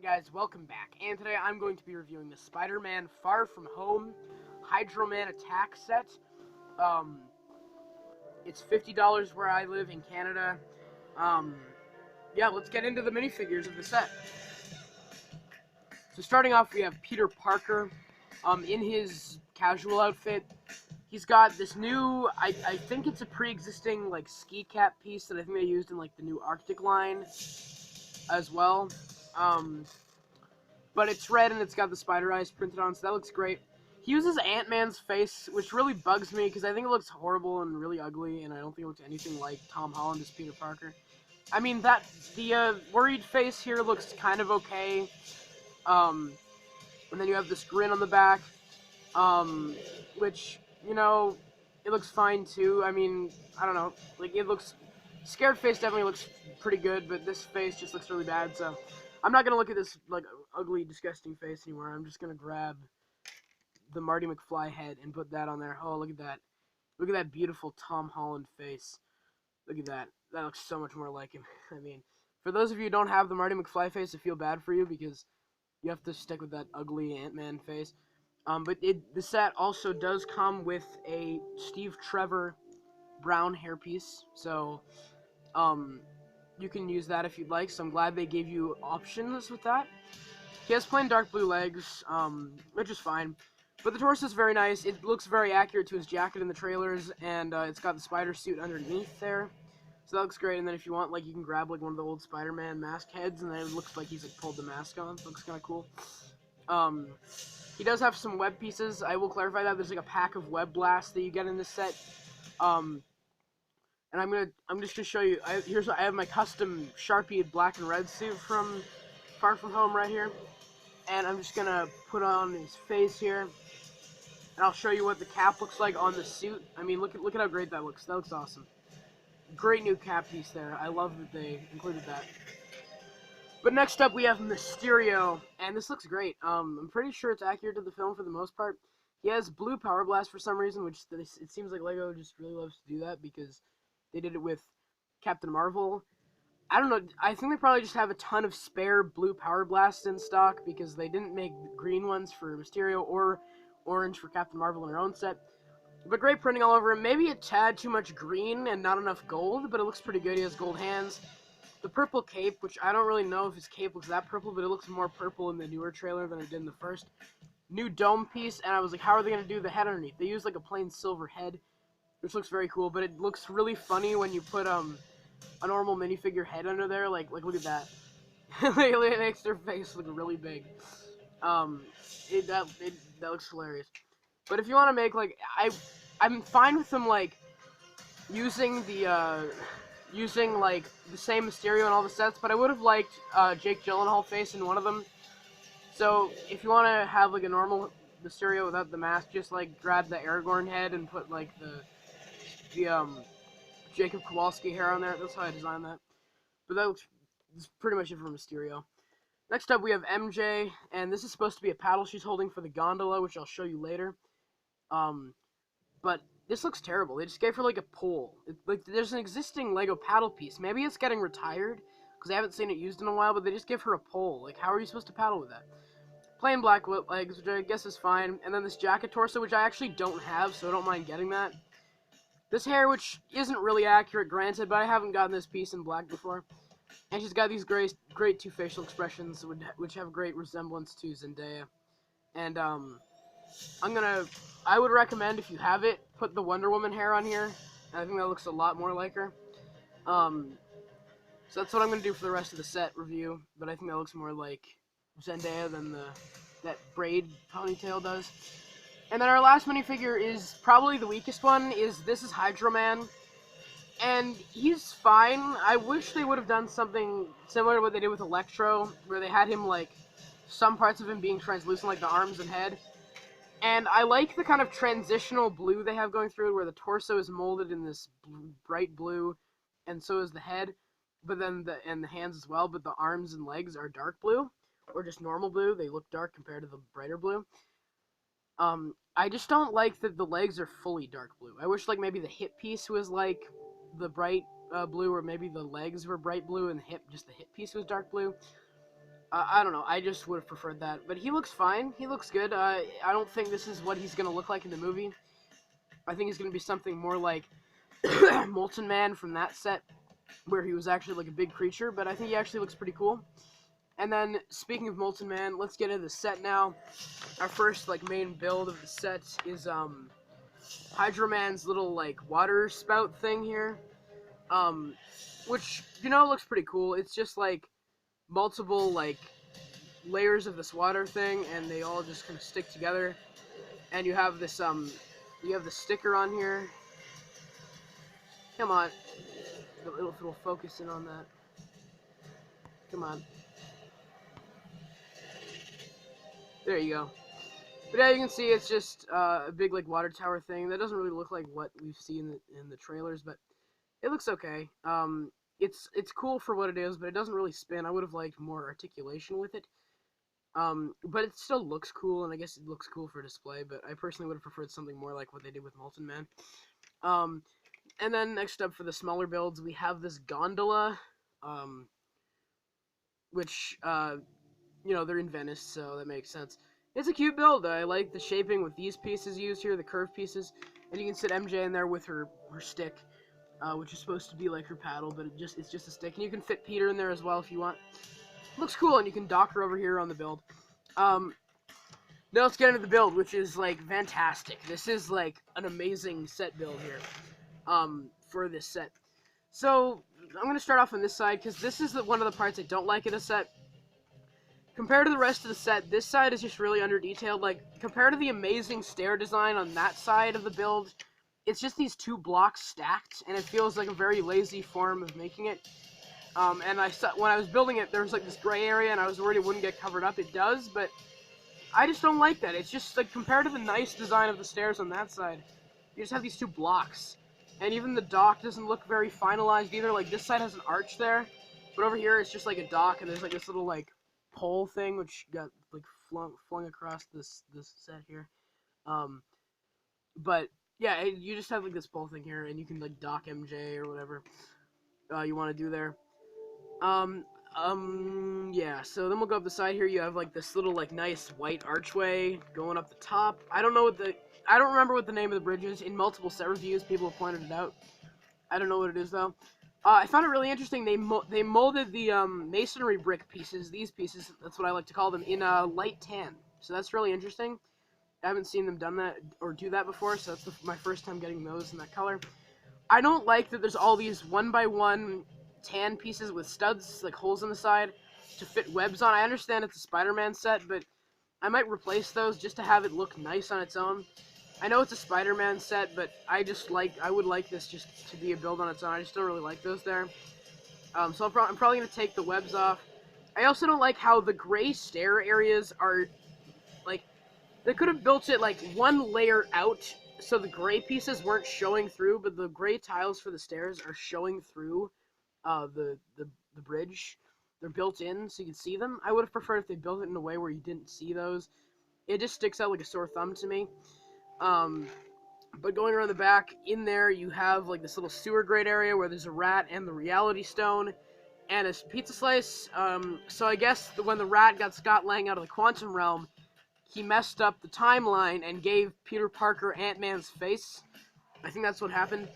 guys, welcome back, and today I'm going to be reviewing the Spider-Man Far From Home Hydro Man Attack set. Um, it's $50 where I live in Canada. Um, yeah, let's get into the minifigures of the set. So starting off, we have Peter Parker, in his casual outfit. He's got this new, I think it's a pre-existing, like, ski cap piece that I think they used in, like, the new Arctic line as well. But it's red and it's got the spider eyes printed on, so that looks great. He uses Ant-Man's face, which really bugs me because I think it looks horrible and really ugly, and I don't think it looks anything like Tom Holland as Peter Parker. I mean, the worried face here looks kind of okay. And then you have this grin on the back, which, you know, it looks fine too. I mean, I don't know, like, it looks, scared face definitely looks pretty good, but this face just looks really bad, so I'm not gonna look at this, like, ugly, disgusting face anymore. I'm just gonna grab the Marty McFly head and put that on there. Oh, look at that. Look at that beautiful Tom Holland face. Look at that. That looks so much more like him. I mean, for those of you who don't have the Marty McFly face, I feel bad for you because you have to stick with that ugly Ant-Man face. But the set also does come with a Steve Trevor brown hairpiece, so you can use that if you'd like. So I'm glad they gave you options with that. He has plain dark blue legs, which is fine. But the torso is very nice. It looks very accurate to his jacket in the trailers, and it's got the spider suit underneath there. So that looks great. And then if you want, like, you can grab like one of the old Spider-Man mask heads, and then it looks like he's like pulled the mask on. It looks kind of cool. He does have some web pieces. I will clarify that there's like a pack of web blasts that you get in this set. And I'm just gonna show you. I have my custom Sharpie black and red suit from Far From Home right here, and I'm just gonna put on his face here, and I'll show you what the cap looks like on the suit. I mean, look at how great that looks. That looks awesome. Great new cap piece there. I love that they included that. But next up we have Mysterio, and this looks great. I'm pretty sure it's accurate to the film for the most part. He has blue power blast for some reason, which it seems like Lego just really loves to do that because they did it with Captain Marvel. I don't know. I think they probably just have a ton of spare blue power blasts in stock because they didn't make green ones for Mysterio or orange for Captain Marvel in their own set. But great printing all over him. Maybe a tad too much green and not enough gold, but it looks pretty good. He has gold hands. The purple cape, which I don't really know if his cape looks that purple, but it looks more purple in the newer trailer than it did in the first. New dome piece, and I was like, how are they going to do the head underneath? They use like a plain silver head, which looks very cool, but it looks really funny when you put a normal minifigure head under there. Like look at that. It makes their face look really big. That looks hilarious. But if you want to make like I'm fine with them like using like the same Mysterio in all the sets, but I would have liked Jake Gyllenhaal face in one of them. So if you want to have like a normal Mysterio without the mask, just like grab the Aragorn head and put like the Jacob Kowalski hair on there. That's how I designed that. But that's pretty much it for Mysterio. Next up, we have MJ, and this is supposed to be a paddle she's holding for the gondola, which I'll show you later. But this looks terrible. They just gave her like a pole. Like there's an existing Lego paddle piece. Maybe it's getting retired because I haven't seen it used in a while. But they just give her a pole. Like how are you supposed to paddle with that? Plain black legs, which I guess is fine. And then this jacket torso, which I actually don't have, so I don't mind getting that. This hair, which isn't really accurate, granted, but I haven't gotten this piece in black before. And she's got these great two facial expressions, which have great resemblance to Zendaya. And I would recommend if you have it, put the Wonder Woman hair on here. I think that looks a lot more like her. So that's what I'm gonna do for the rest of the set review. But I think that looks more like Zendaya than that braid ponytail does. And then our last minifigure is probably the weakest one. This is Hydro Man, and he's fine. I wish they would have done something similar to what they did with Electro, where they had him like some parts of him being translucent, like the arms and head. And I like the kind of transitional blue they have going through it, where the torso is molded in this bright blue, and so is the head, but then the hands as well. But the arms and legs are dark blue, or just normal blue. They look dark compared to the brighter blue. I just don't like that the legs are fully dark blue. I wish like maybe the hip piece was like the bright blue, or maybe the legs were bright blue and just the hip piece was dark blue. I don't know. I just would have preferred that, but he looks fine. He looks good. I don't think this is what he's gonna look like in the movie. I think he's gonna be something more like Molten Man from that set, where he was actually like a big creature. But I think he actually looks pretty cool. And then speaking of Molten Man, let's get into the set now. Our first like main build of the set is Hydro Man's little like water spout thing here, um, which looks pretty cool. It's just like multiple like layers of this water thing, and they all just kind of stick together. And you have this you have the sticker on here. Come on, it'll focus in on that. Come on, there you go. But yeah, you can see it's just a big like water tower thing that doesn't really look like what we've seen in the trailers, but it looks okay. It's cool for what it is, but it doesn't really spin. I would have liked more articulation with it. But it still looks cool, and I guess it looks cool for display, but I personally would have preferred something more like what they did with Molten Man. Um, and then next up for the smaller builds, we have this gondola, which, they're in Venice, so that makes sense. It's a cute build. I like the shaping with these pieces used here, the curved pieces, and you can sit MJ in there with her stick, which is supposed to be like her paddle, but it's just a stick, and you can fit Peter in there as well if you want. Looks cool, and you can dock her over here on the build. Now let's get into the build, which is like fantastic. This is like an amazing set build here, for this set. So I'm gonna start off on this side because this is one of the parts I don't like in a set. Compared to the rest of the set, this side is just really under detailed. Like compared to the amazing stair design on that side of the build, it's just these two blocks stacked, and it feels like a very lazy form of making it. And when I was building it, there was like this gray area, and I was worried it wouldn't get covered up. It does, but I just don't like that. It's just like compared to the nice design of the stairs on that side, you just have these two blocks, and even the dock doesn't look very finalized either. Like this side has an arch there, but over here it's just like a dock, and there's like this little like pole thing which got like flung across this set here. But yeah, you just have like this pole thing here, and you can like dock MJ or whatever you want to do there. Yeah, so then we'll go up the side here. You have, like, this little, like, nice white archway going up the top. I don't remember what the name of the bridge is. In multiple set reviews, people have pointed it out. I don't know what it is, though. I found it really interesting. They molded the, masonry brick pieces, these pieces, that's what I like to call them, in, light tan. So that's really interesting. I haven't seen them done that, or do that before, so that's my first time getting those in that color. I don't like that there's all these 1x1 tan pieces with studs, like holes in the side, to fit webs on. I understand it's a Spider-Man set, but I might replace those just to have it look nice on its own. I know it's a Spider-Man set, but I would like this just to be a build on its own. I just don't really like those there. So I'm probably going to take the webs off. I also don't like how the gray stair areas are, like, they could have built it, like, one layer out, so the gray pieces weren't showing through, but the gray tiles for the stairs are showing through the bridge. They're built in, so you can see them. I would have preferred if they built it in a way where you didn't see those. It just sticks out like a sore thumb to me. But going around the back, in there, you have, like, this little sewer grate area where there's a rat and the reality stone and a pizza slice. So I guess when the rat got Scott Lang out of the quantum realm, he messed up the timeline and gave Peter Parker Ant-Man's face. I think that's what happened.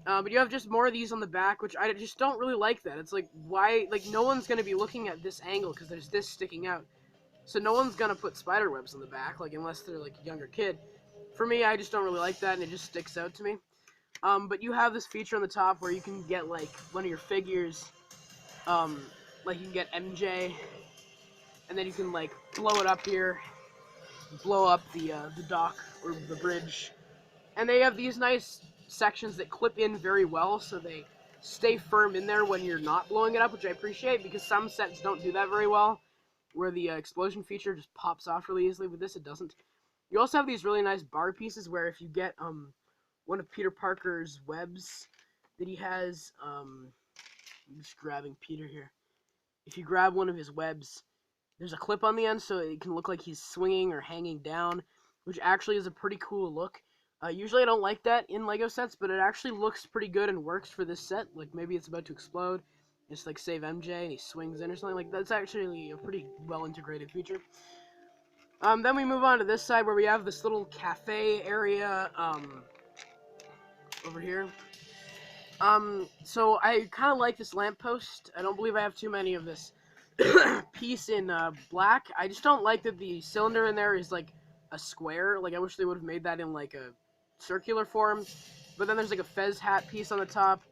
But you have just more of these on the back, which I just don't really like that. It's like, why? Like, no one's going to be looking at this angle because there's this sticking out. So no one's going to put spider webs on the back, like, unless they're, like, a younger kid. For me, I just don't really like that, and it just sticks out to me. But you have this feature on the top where you can get, like, one of your figures. Like, you can get MJ, and then you can, like, blow it up here. Blow up the dock or the bridge, and they have these nice sections that clip in very well, so they stay firm in there when you're not blowing it up, which I appreciate because some sets don't do that very well, where the explosion feature just pops off really easily. With this, it doesn't. You also have these really nice bar pieces where if you get one of Peter Parker's webs that he has, I'm just grabbing Peter here. If you grab one of his webs, there's a clip on the end, so it can look like he's swinging or hanging down, which actually is a pretty cool look. Usually I don't like that in LEGO sets, but it actually looks pretty good and works for this set. Like, maybe it's about to explode. just like save MJ and he swings in or something. Like that's actually a pretty well integrated feature. Then we move on to this side where we have this little cafe area over here. So I kind of like this lamppost. I don't believe I have too many of this piece in black. I just don't like that the cylinder in there is like a square. Like I wish they would have made that in like a circular form. But then there's like a fez hat piece on the top.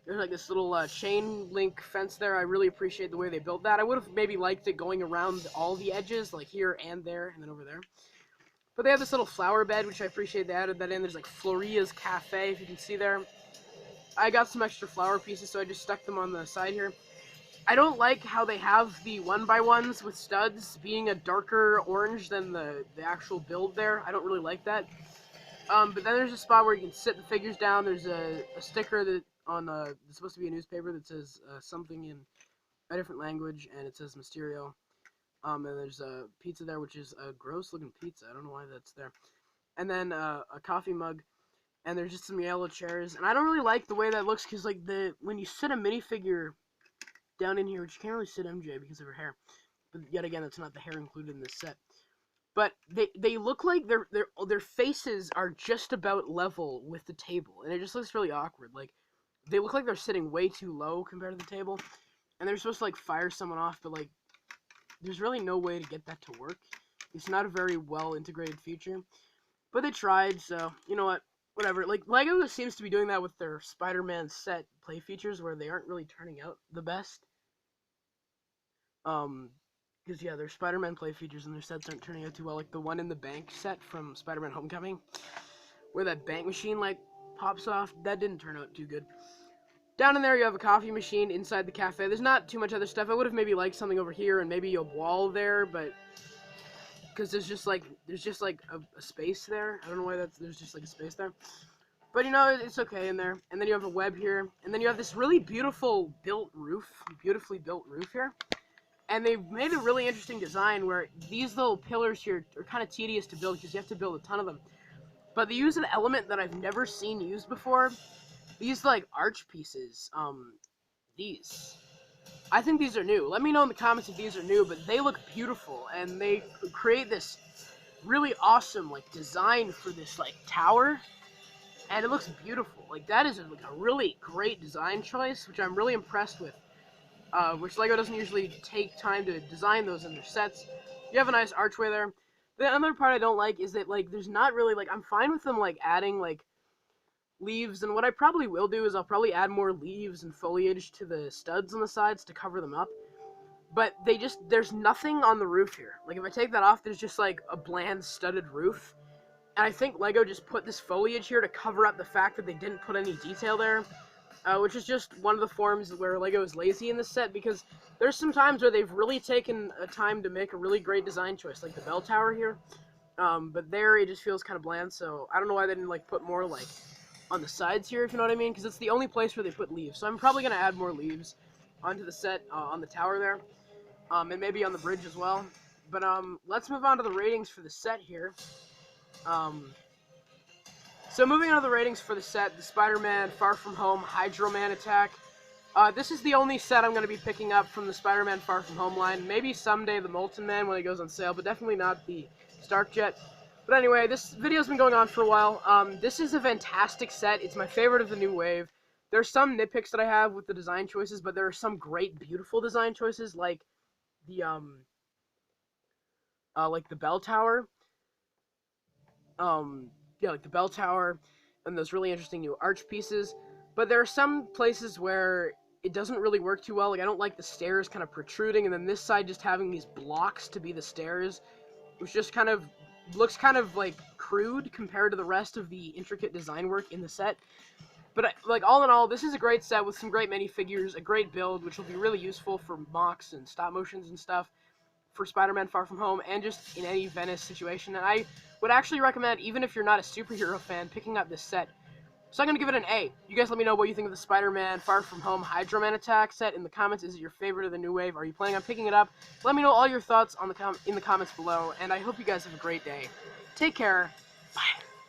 There's like this little chain link fence there. I really appreciate the way they built that. I would have maybe liked it going around all the edges, like here and there, and then over there. But they have this little flower bed, which I appreciate they added that in. There's like Floria's Cafe, if you can see there. I got some extra flower pieces, so I just stuck them on the side here. I don't like how they have the 1x1s with studs being a darker orange than the actual build there. I don't really like that. But then there's a spot where you can sit the figures down. There's a sticker that it's supposed to be a newspaper that says something in a different language, and it says Mysterio. And there's a pizza there, which is a gross-looking pizza. I don't know why that's there. And then a coffee mug, and there's just some yellow chairs. And I don't really like the way that looks, because like when you sit a minifigure down in here, which you can't really sit MJ because of her hair, but yet again, that's not the hair included in this set. But they look like their faces are just about level with the table, and it just looks really awkward. Like they look like they're sitting way too low compared to the table, and they're supposed to like fire someone off, but like there's really no way to get that to work. It's not a very well integrated feature, but they tried, so you know what, whatever. Like LEGO seems to be doing that with their Spider-Man set play features, where they aren't really turning out the best. Because yeah, their Spider-Man play features and their sets aren't turning out too well. Like the one in the bank set from Spider-Man Homecoming, where that bank machine like pops off, that didn't turn out too good. Down in there you have a coffee machine inside the cafe. There's not too much other stuff. I would have maybe liked something over here and maybe a wall there, but because there's just like a space there. I don't know why there's just like a space there. But you know, it's okay in there. And then you have a web here, and then you have this really beautifully built roof here. And they've made a really interesting design where these little pillars here are kind of tedious to build because you have to build a ton of them. But they use an element that I've never seen used before. These, like, arch pieces, these. I think these are new. Let me know in the comments if these are new, but they look beautiful. And they create this really awesome, like, design for this, like, tower. And it looks beautiful. Like, that is, like, a really great design choice, which I'm really impressed with. Which LEGO doesn't usually take time to design those in their sets. You have a nice archway there. The other part I don't like is that, like, there's not really, like, I'm fine with them, like, adding, like, leaves, and what I probably will do is I'll probably add more leaves and foliage to the studs on the sides to cover them up. But there's nothing on the roof here. Like, if I take that off, there's just, like, a bland studded roof. And I think LEGO just put this foliage here to cover up the fact that they didn't put any detail there. Which is just one of the forms where LEGO is lazy in this set, because there's some times where they've really taken a time to make a really great design choice, like the bell tower here. But there it just feels kind of bland, so I don't know why they didn't like put more like on the sides here, if you know what I mean, because it's the only place where they put leaves. So I'm probably going to add more leaves onto the set, on the tower there, and maybe on the bridge as well. But let's move on to the ratings for the set here. So moving on to the ratings for the set, the Spider-Man Far From Home Hydro Man attack. This is the only set I'm going to be picking up from the Spider-Man Far From Home line. Maybe someday the Molten Man when it goes on sale, but definitely not the Stark Jet. But anyway, this video's been going on for a while. This is a fantastic set. It's my favorite of the new wave. There's some nitpicks that I have with the design choices, but there are some great, beautiful design choices, like the bell tower. Yeah, like the bell tower and those really interesting new arch pieces. But there are some places where it doesn't really work too well. Like, I don't like the stairs kind of protruding, and then this side just having these blocks to be the stairs, which just kind of looks kind of like crude compared to the rest of the intricate design work in the set. But like, all in all, this is a great set with some great minifigures, a great build, which will be really useful for mocks and stop motions and stuff for Spider-Man Far From Home, and just in any Venice situation. And I would actually recommend, even if you're not a superhero fan, picking up this set. So I'm going to give it an A. You guys let me know what you think of the Spider-Man Far From Home Hydro Man attack set in the comments. Is it your favorite of the new wave? Are you planning on picking it up? Let me know all your thoughts in the comments below, and I hope you guys have a great day. Take care. Bye.